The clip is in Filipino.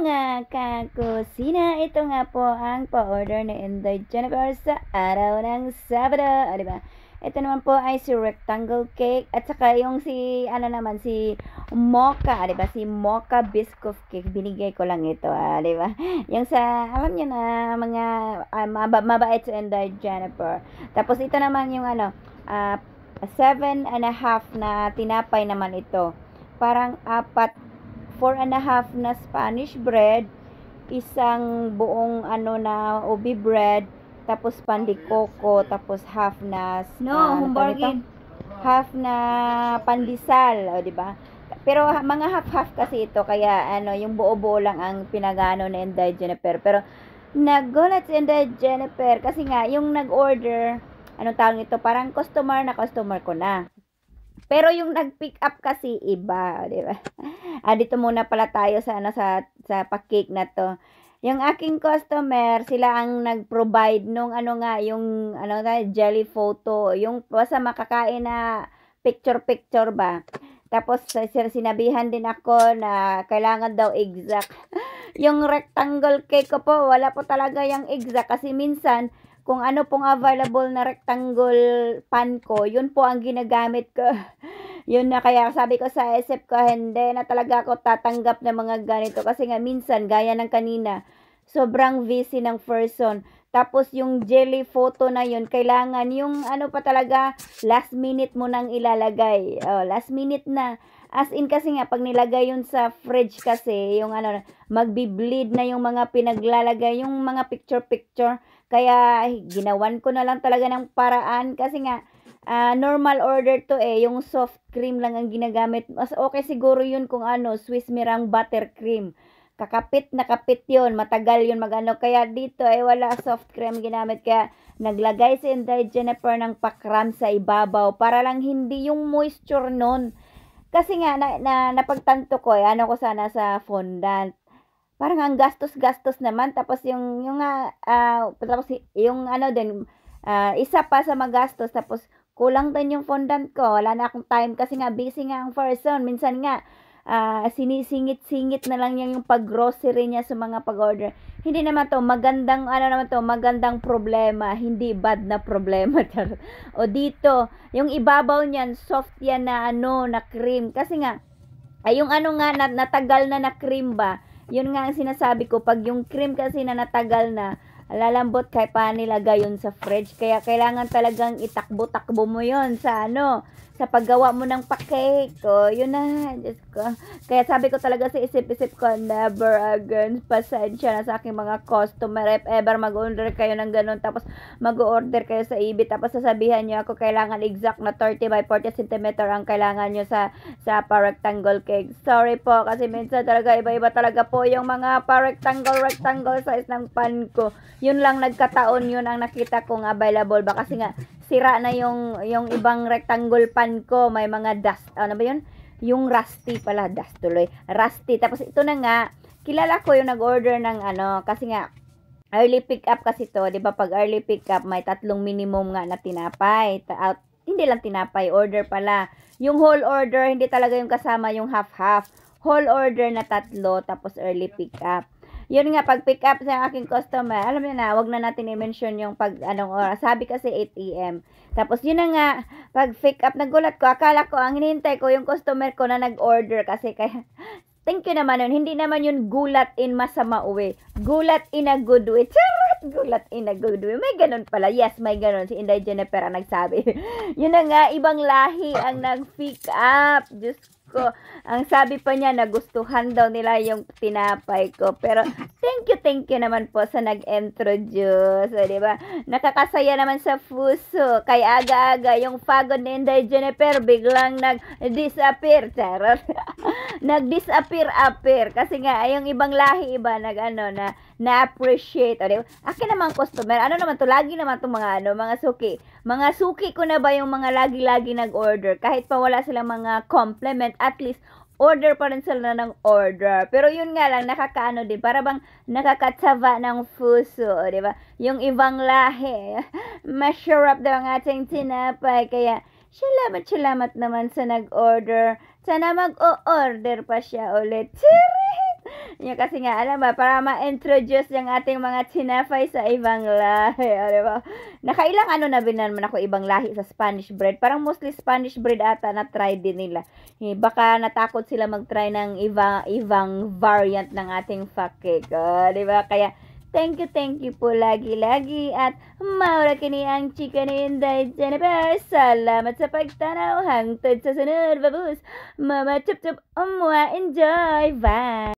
mga kakusina, ito nga po ang pa-order ni Inday Jennifer sa araw ng Sabado. Diba? Ito naman po ay si rectangle cake at saka yung si si mocha, diba? Si mocha biscuit cake. Binigay ko lang ito, diba? Yung sa alam niyo na mga mabait sa Inday Jennifer. Tapos ito naman yung 7.5 na tinapay naman ito. Parang 4.5 na Spanish bread, isang buong na ubi bread, tapos pandikoko, tapos half na half na pandesal, di ba? Pero mga half-half kasi ito, kaya yung buo-buo lang ang pinagano ni Inday Jennifer. Pero nagulat si Inday Jennifer kasi nga yung nag-order, tawag ito, parang customer ko na. Pero yung nag-pick up kasi iba, di ba? Dito muna pala tayo sa sa pa-cake na to. Yung aking customer, sila ang nag-provide nung yung jelly photo, yung basta makakain na picture ba. Tapos sinabihan din ako na kailangan daw exact. Yung rectangle cake ko po, wala po talaga yung exact kasi minsan kung ano pong available na rectangle pan ko, yun po ang ginagamit ko. Yun na kaya sabi ko sa isip ko, hindi na talaga ako tatanggap ng mga ganito. Kasi nga minsan, gaya ng kanina, sobrang busy ng person. Tapos yung jelly photo na yun, kailangan yung pa talaga, last minute mo nang ilalagay. Last minute na. As in kasi nga, pag nilagay yun sa fridge kasi, yung magbi-bleed na yung mga pinaglalagay, yung mga picture. Kaya ginawan ko na lang talaga ng paraan kasi nga normal order to yung soft cream lang ang ginagamit. Mas okay siguro yun kung Swiss Mirang buttercream. Kakapit na kapit yun, matagal yun kaya dito wala soft cream ginamit, kaya naglagay si Inday Jennifer ng pakram sa ibabaw para lang hindi yung moisture nun. Kasi nga napagtanto ko ko sana sa fondant. Parang ang gastos naman, tapos tapos yung din isa pa sa magastos, tapos kulang din yung fondant ko. Wala na akong time kasi nga busy nga ang person. Minsan nga sinisingit-singit na lang yung pag-grocery niya sa mga pag-order. Hindi naman to magandang magandang problema, hindi bad na problema. O dito, yung ibabaw niyan soft yan na na cream kasi nga yung natagal na cream ba. Yun nga ang sinasabi ko, pag yung cream kasi na natagal na, lalambot kahit pa nilagay yun sa fridge. Kaya kailangan talagang itakbo-takbo mo yun sa sa paggawa mo ng pa-cake. Yun na, Diyos ko. Kaya sabi ko talaga sa isip-isip ko, never again, pasensya na sa aking mga customer. If ever mag-order kayo ng ganun, tapos mag-order kayo sa eBay, tapos sasabihan nyo ako, kailangan exact na 30 by 40 cm ang kailangan nyo sa pa-rectangle cake. Sorry po, kasi minsan talaga iba-iba talaga po yung mga pa-rectangle size ng pan ko. Yun lang nagkataon, yun ang nakita kong available ba, kasi nga sira na yung ibang rectangle pan ko, may mga dust, ano ba yun? Yung rusty pala, dust tuloy, rusty. Tapos ito na nga, kilala ko yung nag-order ng kasi nga early pick up kasi to, 'di ba? Pag early pick up may 3 minimum nga na tinapay. Hindi lang tinapay, order pala. Yung whole order, hindi talaga yung kasama yung half-half. Whole order na 3, tapos early pick up. Yun nga, pag pick up sa aking customer, alam niyo na, wag na natin i-mention yung pag anong oras. Sabi kasi 8 AM. Tapos yun na nga, pag pick up, nagulat ko, akala ko, ang hinihintay ko yung customer ko na nag-order kasi kaya, thank you naman yun. Hindi naman yun gulat in masama way. Gulat in a good way. Charot! Gulat in a good way. May ganun pala. Yes, may ganun. Si Inday Jennifer ang nagsabi. Yun na nga, ibang lahi ang nag-pick up. Diyos ko. Ang sabi pa niya, nagustuhan daw nila yung tinapay ko. Pero, thank you naman po sa nag-introduce. Diba? Nakakasaya naman sa puso. Kaya aga-aga, yung pagod ni Inday Jennifer, biglang nag-disappear. Charot. Nag-disappear. Kasi nga, yung ibang lahi iba, na-appreciate. O, diba? Akin naman customer, naman to? Lagi naman to mga suki. Mga suki ko na ba yung mga lagi-lagi nag-order? Kahit pa wala silang mga compliment, at least, order pa rin sila ng order. Pero yun nga lang, din. Para bang nakakatsaba ng puso, di ba? Yung ibang lahi, masarap daw ang ating tinapay. Kaya, salamat naman sa nag-order. Sana mag-o-order pa siya ulit. Yung kasi nga, alam ba, para ma-introduce yung ating mga tinapay sa ibang lahi, di ba? Nakailang ano na din naman ako ibang lahi sa Spanish bread. Parang mostly Spanish bread ata na try din nila. Baka natakot sila mag-try ng ibang variant ng ating fat cake. Di ba? Kaya, thank you po lagi-lagi at maura kini ang chika ni Inday Jennifer. Salamat sa pagtanaw. Hangtod sa sunod, babus. Mama chup chup, enjoy. Bye.